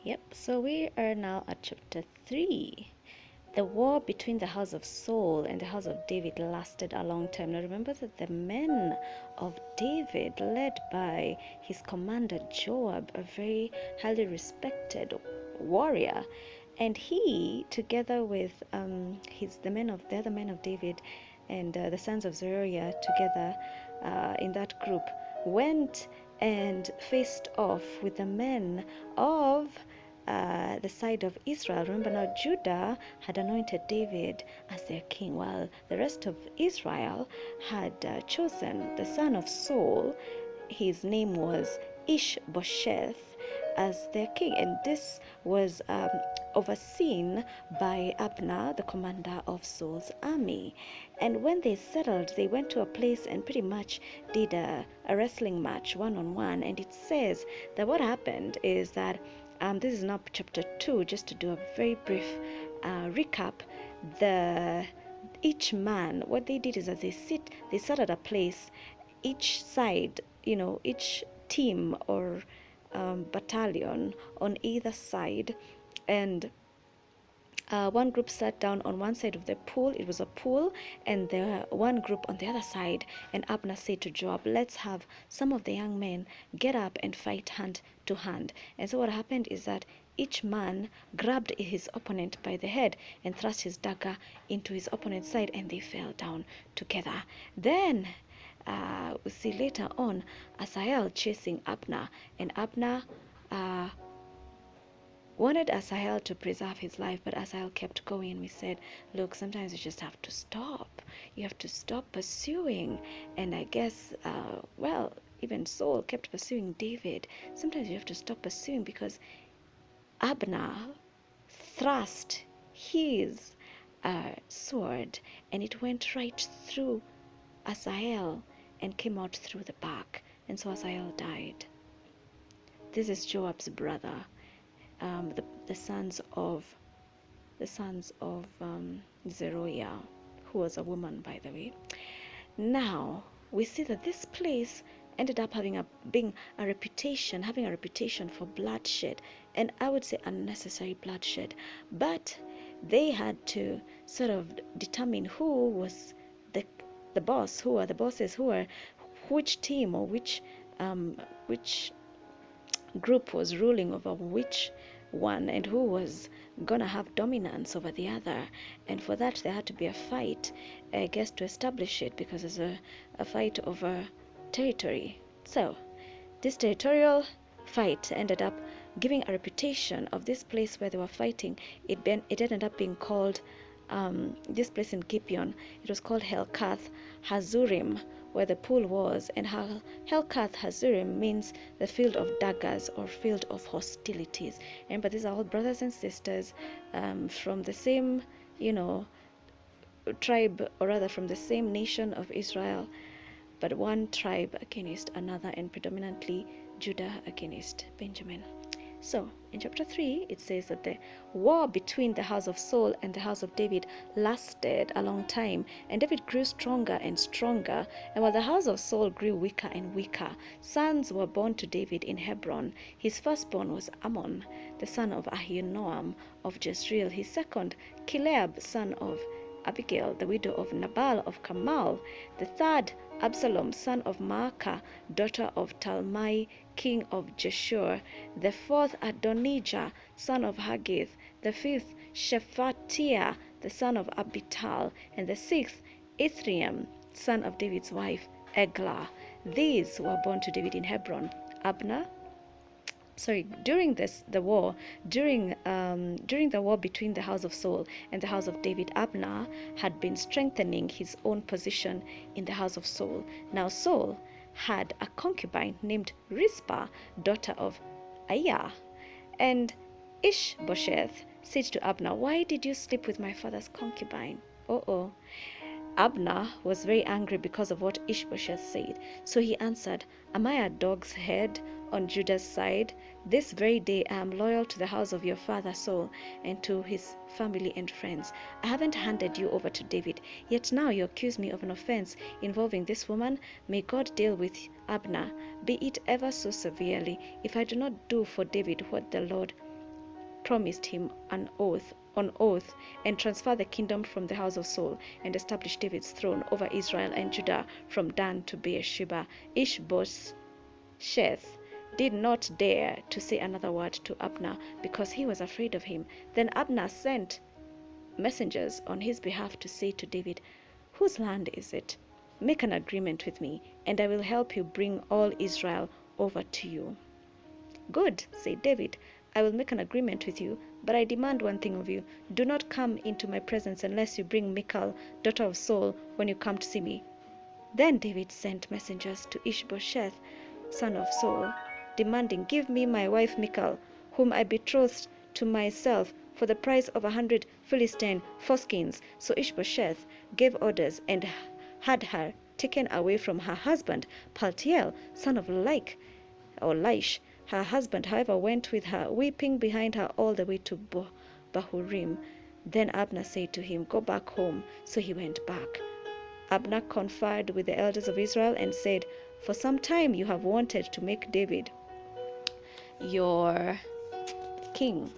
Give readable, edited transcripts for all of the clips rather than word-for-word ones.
Yep, so we are now at chapter 3. The war between the house of Saul and the house of David lasted a long time. Now remember that the men of David, led by his commander Joab, a very highly respected warrior, and he, together with the other men of David, and the sons of Zeruiah, together in that group, went and faced off with the men of the side of Israel. Remember now, Judah had anointed David as their king, while the rest of Israel had chosen the son of Saul. His name was Ishbosheth as their king, and this was overseen by Abner, the commander of Saul's army. And when they settled, they went to a place and pretty much did a wrestling match one-on-one. And it says that what happened is that this is now chapter 2, just to do a very brief recap. Each man, what they did is that they sat at a place, each side, each team or battalion on either side, and one group sat down on one side of the pool. It was a pool, and the one group on the other side. And Abner said to Joab, let's have some of the young men get up and fight hand to hand. And so what happened is that each man grabbed his opponent by the head and thrust his dagger into his opponent's side, and they fell down together. Then we see later on Asahel chasing Abner, and Abner wanted Asahel to preserve his life, but Asahel kept going, and we said, look, sometimes you just have to stop. You have to stop pursuing. And I guess, even Saul kept pursuing David. Sometimes you have to stop pursuing because Abner thrust his sword, and it went right through Asahel and came out through the back, and so Asahel died. This is Joab's brother. The sons of Zeruiah, who was a woman, by the way. Now we see that this place ended up having a reputation for bloodshed, and I would say unnecessary bloodshed. But they had to sort of determine who was the boss, who are the bosses, which team or which group was ruling over which one, and who was gonna have dominance over the other. And for that there had to be a fight, I guess, to establish it, because there's a fight over territory. So this territorial fight ended up giving a reputation of this place where they were fighting. It ended up being called this place in Gibeon, it was called Helkath Hazurim, where the pool was. And Helkath Hazurim means the field of daggers or field of hostilities. Remember, these are all brothers and sisters from the same, tribe, or rather from the same nation of Israel, but one tribe against another, and predominantly Judah against Benjamin. So in chapter 3, it says that the war between the house of Saul and the house of David lasted a long time, and David grew stronger and stronger. And while the house of Saul grew weaker and weaker, sons were born to David in Hebron. His firstborn was Ammon, the son of Ahinoam of Jezreel. His second, Kileab, son of Abigail, the widow of Nabal of Carmel. The third, Absalom, son of Maacah, daughter of Talmai, king of Geshur. The fourth, Adonijah, son of Haggith. The fifth, Shephatiah, the son of Abital. And the sixth, Ithream, son of David's wife, Eglah. These were born to David in Hebron. During the war between the house of Saul and the house of David, Abner had been strengthening his own position in the house of Saul. Now Saul had a concubine named Rizpah, daughter of Aiah, and Ishbosheth said to Abner, "Why did you sleep with my father's concubine?" Abner was very angry because of what Ishbosheth said. So he answered, "Am I a dog's head on Judah's side? This very day I am loyal to the house of your father Saul and to his family and friends. I haven't handed you over to David, yet now you accuse me of an offense involving this woman. May God deal with Abner, be it ever so severely, if I do not do for David what the Lord promised him on oath, and transfer the kingdom from the house of Saul, and establish David's throne over Israel and Judah from Dan to Beersheba. Ishbosheth did not dare to say another word to Abner, because he was afraid of him. Then Abner sent messengers on his behalf to say to David, "Whose land is it? Make an agreement with me, and I will help you bring all Israel over to you." "Good," said David, "I will make an agreement with you, but I demand one thing of you. Do not come into my presence unless you bring Michal, daughter of Saul, when you come to see me." Then David sent messengers to Ishbosheth, son of Saul, demanding, "Give me my wife Michal, whom I betrothed to myself for the price of 100 Philistine foreskins." So Ishbosheth gave orders and had her taken away from her husband, Paltiel, son of Laish. Her husband, however, went with her, weeping behind her all the way to Bahurim. Then Abner said to him, "Go back home." So he went back. Abner conferred with the elders of Israel and said, "For some time you have wanted to make David your king."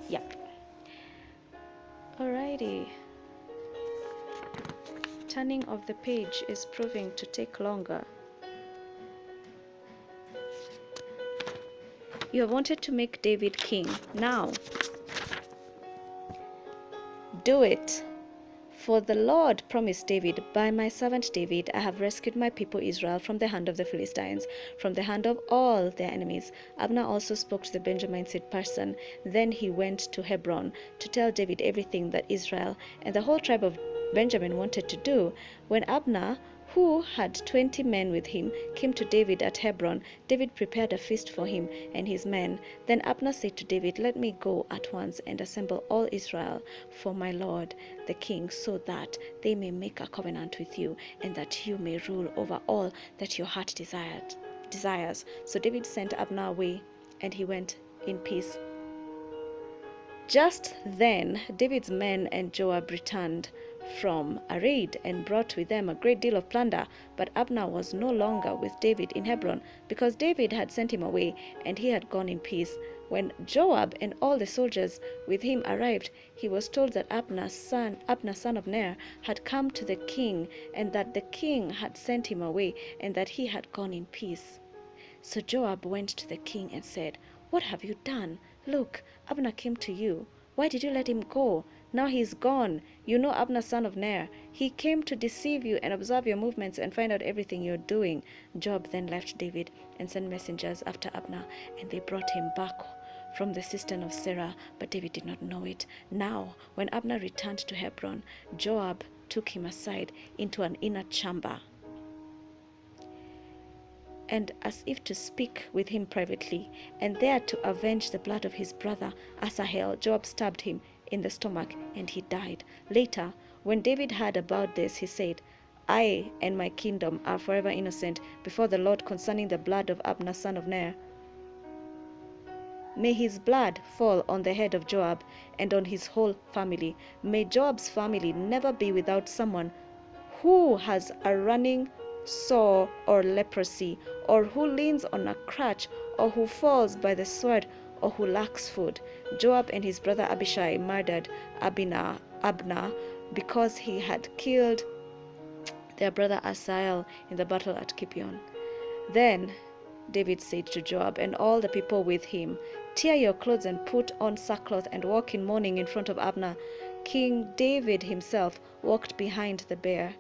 Yep. Alrighty. Turning of the page is proving to take longer. You have wanted to make David king. Now, do it. For the Lord promised David, "By my servant David I have rescued my people Israel from the hand of the Philistines, from the hand of all their enemies." Abner also spoke to the Benjamites in person. Then he went to Hebron to tell David everything that Israel and the whole tribe of Benjamin wanted to do. When Abner, who had 20 men with him, came to David at Hebron, David prepared a feast for him and his men. Then Abner said to David, "Let me go at once and assemble all Israel for my lord the king, so that they may make a covenant with you, and that you may rule over all that your heart desires." So David sent Abner away, and he went in peace. Just then David's men and Joab returned from a raid and brought with them a great deal of plunder. But Abner was no longer with David in Hebron, because David had sent him away, and he had gone in peace. When Joab and all the soldiers with him arrived, he was told that Abner, son of Ner, had come to the king, and that the king had sent him away, and that he had gone in peace. So Joab went to the king and said, "What have you done? Look, Abner came to you. Why did you let him go? Now he is gone. You know Abner, son of Ner. He came to deceive you and observe your movements and find out everything you're doing." Joab then left David and sent messengers after Abner, and they brought him back from the cistern of Sarah, but David did not know it. Now, when Abner returned to Hebron, Joab took him aside into an inner chamber, and as if to speak with him privately, and there to avenge the blood of his brother Asahel, Joab stabbed him in the stomach, and he died. Later, when David heard about this, he said, "I and my kingdom are forever innocent before the Lord concerning the blood of Abner, son of Ner. May his blood fall on the head of Joab and on his whole family. May Joab's family never be without someone who has a running sore or leprosy, or who leans on a crutch, or who falls by the sword, or who lacks food." Joab and his brother Abishai murdered Abner because he had killed their brother Asahel in the battle at Gibeon. Then David said to Joab and all the people with him, "Tear your clothes and put on sackcloth and walk in mourning in front of Abner." King David himself walked behind the bier.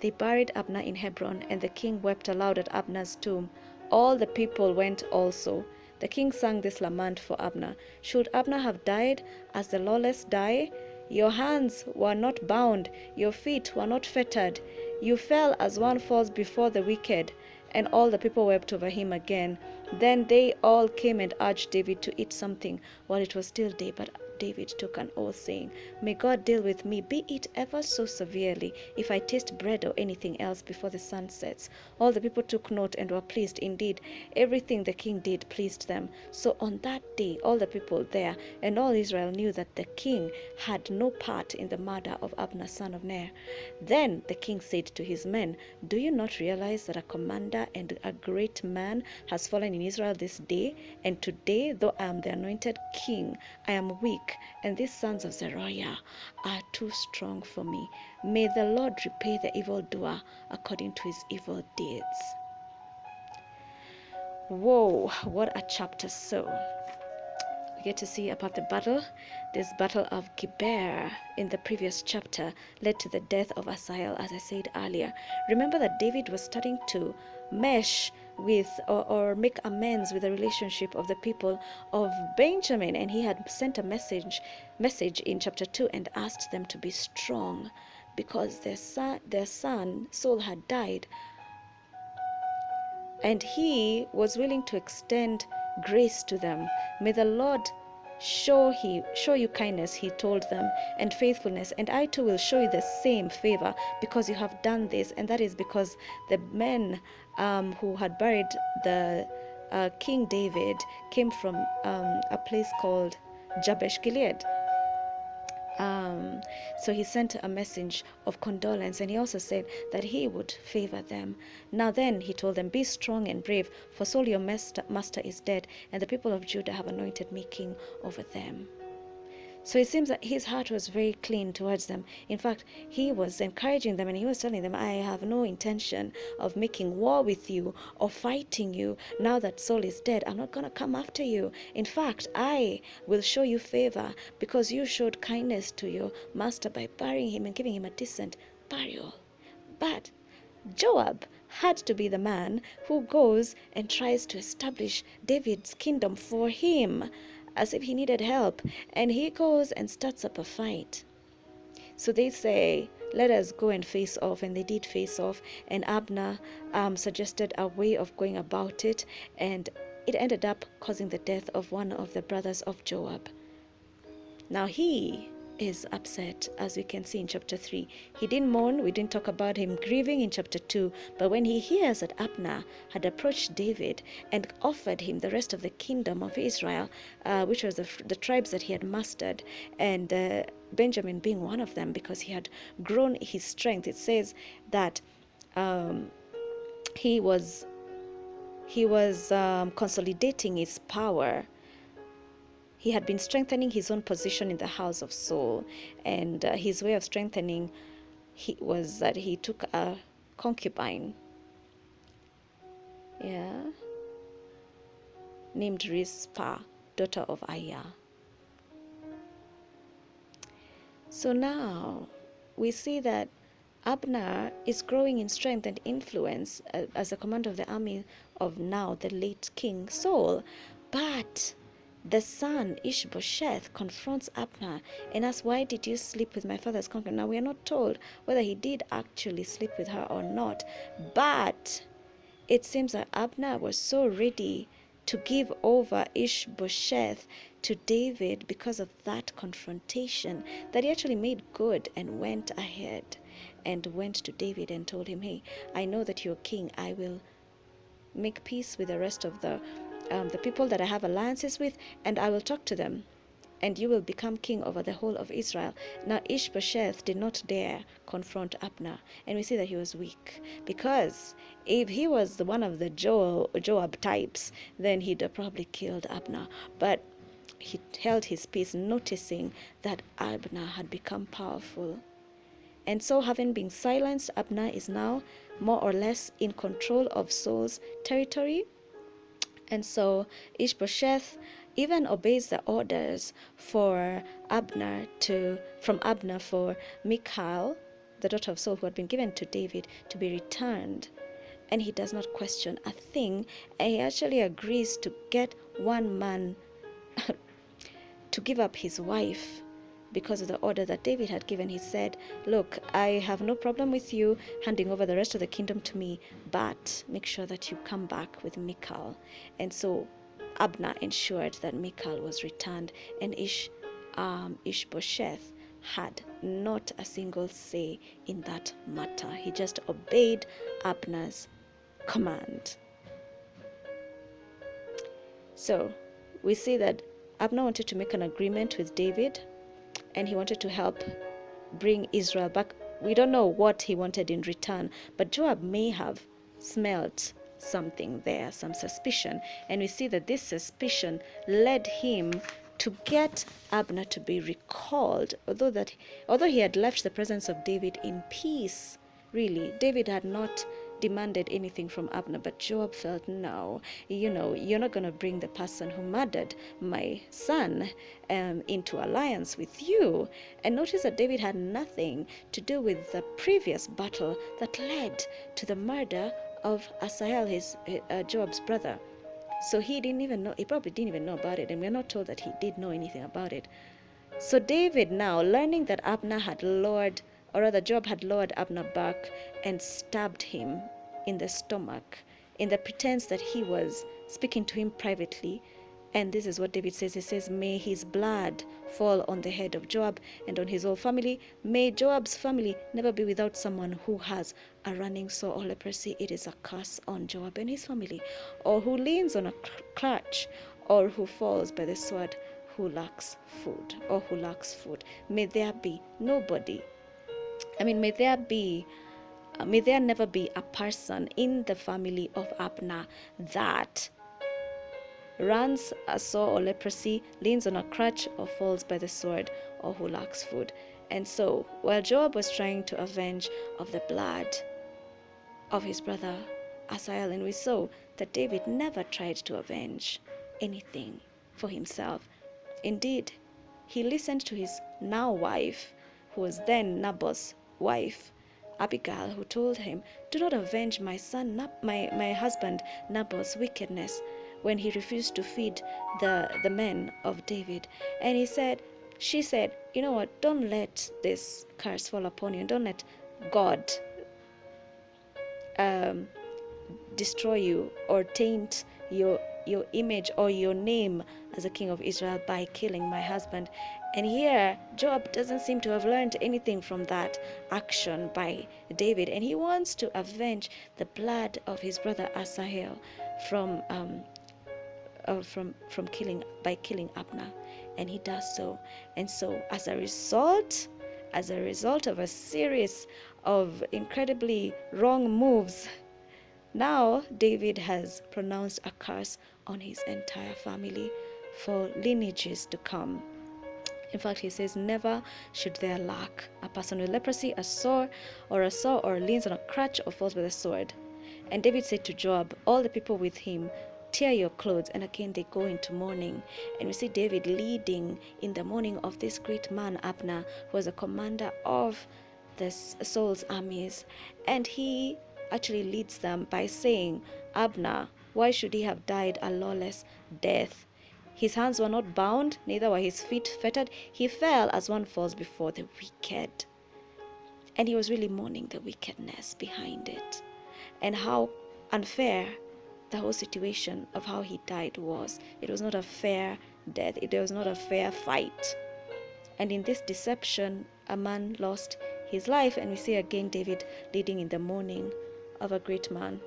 They buried Abner in Hebron, and the king wept aloud at Abner's tomb. All the people went also. The king sang this lament for Abner: "Should Abner have died as the lawless die? Your hands were not bound, your feet were not fettered. You fell as one falls before the wicked." And all the people wept over him again. Then they all came and urged David to eat something while it was still day, but David took an oath, saying, "May God deal with me, be it ever so severely, if I taste bread or anything else before the sun sets." All the people took note and were pleased. Indeed, everything the king did pleased them. So on that day, all the people there and all Israel knew that the king had no part in the murder of Abner, son of Ner. Then the king said to his men, "Do you not realize that a commander and a great man has fallen in Israel this day? And today, though I am the anointed king, I am weak, and these sons of Zeruiah are too strong for me. May the Lord repay the evildoer according to his evil deeds." Whoa, what a chapter. So we get to see about the battle. This battle of Gibeah in the previous chapter led to the death of Asahel, as I said earlier. Remember that David was starting to mesh with or make amends with the relationship of the people of Benjamin, and he had sent a message in chapter 2 and asked them to be strong because their son Saul had died, and he was willing to extend grace to them. "May the Lord show you kindness," he told them, "and faithfulness, and I too will show you the same favor because you have done this." And that is because the men who had buried the King David came from a place called Jabesh Gilead. So he sent a message of condolence, and he also said that he would favor them. Now then, he told them, "Be strong and brave, for Saul your master is dead, and the people of Judah have anointed me king over them." So it seems that his heart was very clean towards them. In fact, he was encouraging them and he was telling them, "I have no intention of making war with you or fighting you. Now that Saul is dead, I'm not going to come after you. In fact, I will show you favor because you showed kindness to your master by burying him and giving him a decent burial." But Joab had to be the man who goes and tries to establish David's kingdom for him, as if he needed help, and he goes and starts up a fight. So they say, "Let us go and face off," and they did face off, and Abner suggested a way of going about it, and it ended up causing the death of one of the brothers of Joab. Now he is upset, as we can see in chapter 3. He didn't mourn. We didn't talk about him grieving in chapter 2. But when he hears that Abner had approached David and offered him the rest of the kingdom of Israel, which was the tribes that he had mastered, and Benjamin being one of them, because he had grown his strength, it says that he was consolidating his power. He had been strengthening his own position in the house of Saul, and his way of strengthening was that he took a concubine, named Rizpah, daughter of Aiah. So now we see that Abner is growing in strength and influence as the commander of the army of now the late King Saul, but the son Ishbosheth confronts Abner and asks, "Why did you sleep with my father's concubine?" Now we are not told whether he did actually sleep with her or not, but it seems that Abner was so ready to give over Ishbosheth to David because of that confrontation that he actually made good and went ahead and went to David and told him, "Hey, I know that you're king. I will make peace with the rest of the people that I have alliances with, and I will talk to them, and you will become king over the whole of Israel." Now Ishbosheth did not dare confront Abner, and we see that he was weak, because if he was one of the Joab types, then he'd have probably killed Abner. But he held his peace, noticing that Abner had become powerful. And so, having been silenced, Abner is now more or less in control of Saul's territory. And so Ishbosheth even obeys the orders from Abner for Michal, the daughter of Saul, who had been given to David, to be returned. And he does not question a thing, and he actually agrees to get one man to give up his wife because of the order that David had given. He said, "Look, I have no problem with you handing over the rest of the kingdom to me, but make sure that you come back with Michal." And so Abner ensured that Michal was returned, and Ishbosheth had not a single say in that matter. He just obeyed Abner's command. So we see that Abner wanted to make an agreement with David, and he wanted to help bring Israel back. We don't know what he wanted in return, but Joab may have smelt something there, some suspicion, and we see that this suspicion led him to get Abner to be recalled, although he had left the presence of David in peace. Really, David had not demanded anything from Abner, but Joab felt, no, you're not going to bring the person who murdered my son into alliance with you. And notice that David had nothing to do with the previous battle that led to the murder of Asahel, Joab's brother. So he probably didn't even know about it, and we're not told that he did know anything about it. So David, now learning that Joab had lured Abner back and stabbed him in the stomach in the pretense that he was speaking to him privately. And this is what David says. He says, may his blood fall on the head of Joab and on his whole family. May Joab's family never be without someone who has a running sore or leprosy. It is a curse on Joab and his family. Or who leans on a crutch, or who falls by the sword, who lacks food. May there be nobody. May there never be a person in the family of Abner that runs a sore or leprosy, leans on a crutch, or falls by the sword, or who lacks food. And so, while Joab was trying to avenge of the blood of his brother Asahel, and we saw that David never tried to avenge anything for himself. Indeed, he listened to his now wife, who was then Naboth's wife, Abigail, who told him, do not avenge my husband Naboth's wickedness, when he refused to feed the men of David. And she said, you know what, don't let this curse fall upon you. Don't let God destroy you or taint your image or your name as a king of Israel by killing my husband. And here, Joab doesn't seem to have learned anything from that action by David, and he wants to avenge the blood of his brother Asahel from killing Abner, and he does so. And so, as a result of a series of incredibly wrong moves, now David has pronounced a curse on his entire family for lineages to come. In fact, he says, never should there lack a person with leprosy, a sore, or leans on a crutch, or falls by the sword. And David said to Joab, all the people with him, tear your clothes. And again they go into mourning. And we see David leading in the mourning of this great man, Abner, who was a commander of Saul's armies. And he actually leads them by saying, Abner, why should he have died a lawless death? His hands were not bound, neither were his feet fettered. He fell as one falls before the wicked. And he was really mourning the wickedness behind it, and how unfair the whole situation of how he died was. It was not a fair death. It was not a fair fight. And in this deception, a man lost his life. And we see again David leading in the mourning of a great man.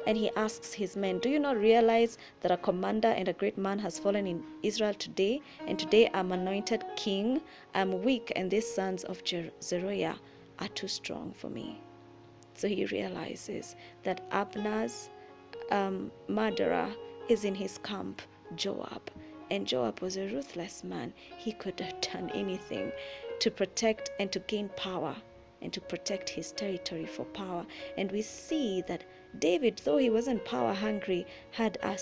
And he asks his men, do you not realize that a commander and a great man has fallen in Israel today? And today I'm anointed king. I'm weak, and these sons of Zeruiah are too strong for me. So he realizes that Abner's murderer is in his camp, Joab. And Joab was a ruthless man. He could have done anything to protect and to gain power and to protect his territory for power. And we see that David, though he wasn't power hungry, had a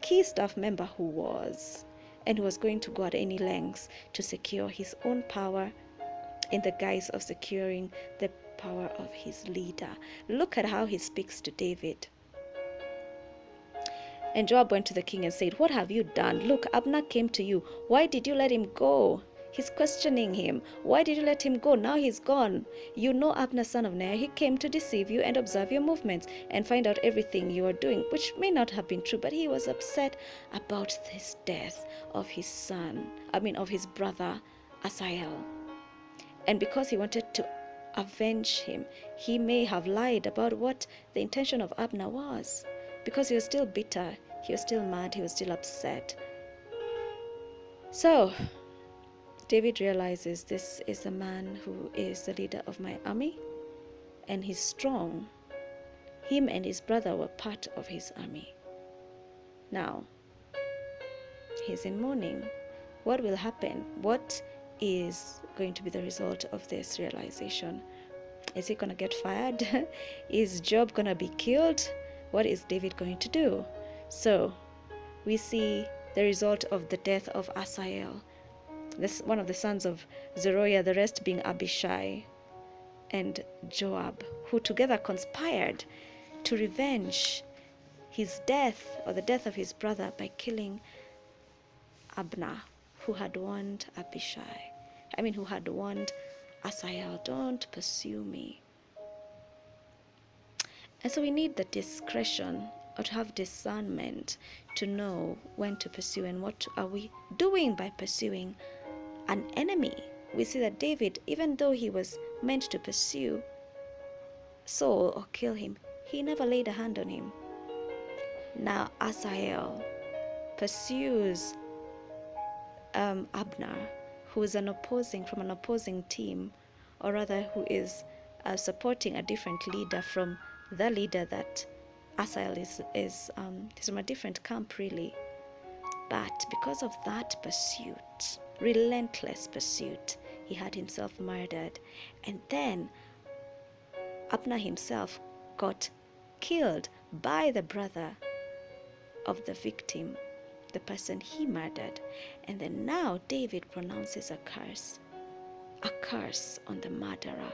key staff member who was going to go at any lengths to secure his own power in the guise of securing the power of his leader. Look at how he speaks to David. And Joab went to the king and said, what have you done? Look, Abner came to you. Why did you let him go? He's questioning him. Why did you let him go? Now he's gone. You know Abner, son of Ner, he came to deceive you and observe your movements and find out everything you are doing, which may not have been true, but he was upset about this death of his of his brother Asahel. And because he wanted to avenge him, he may have lied about what the intention of Abner was, because he was still bitter, he was still mad, he was still upset. So David realizes this is a man who is the leader of my army, and he's strong. Him and his brother were part of his army. Now, he's in mourning. What will happen? What is going to be the result of this realization? Is he going to get fired? Is Joab going to be killed? What is David going to do? So, we see the result of the death of Asahel, this one of the sons of Zeruiah, the rest being Abishai and Joab, who together conspired to revenge his death, or the death of his brother, by killing Abner, who had warned who had warned Asahel, don't pursue me. And so we need the discretion, or to have discernment, to know when to pursue and what are we doing by pursuing an enemy. We see that David, even though he was meant to pursue Saul or kill him, he never laid a hand on him. Now Asahel pursues Abner, who is from an opposing team, or rather who is supporting a different leader from the leader that Asahel is from a different camp, really. But because of that pursuit, relentless pursuit, he had himself murdered. And then Abner himself got killed by the brother of the victim, the person he murdered. And then now David pronounces a curse on the murderer,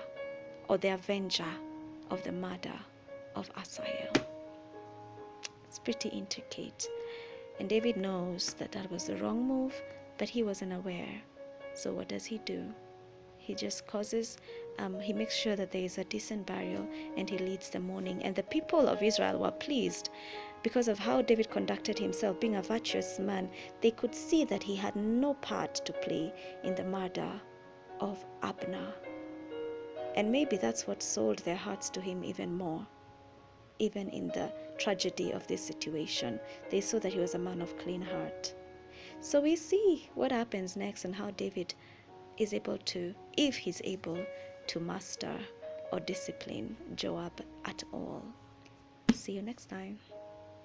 or the avenger of the murder of Asahel. It's pretty intricate. And David knows that that was the wrong move, but he wasn't aware. So what does he do? He just he makes sure that there is a decent burial, and he leads the mourning. And the people of Israel were pleased because of how David conducted himself, being a virtuous man. They could see that he had no part to play in the murder of Abner. And maybe that's what sold their hearts to him even more. Even in the tragedy of this situation, they saw that he was a man of clean heart. So we see what happens next and how David is able to, if he's able to master or discipline Joab at all. See you next time.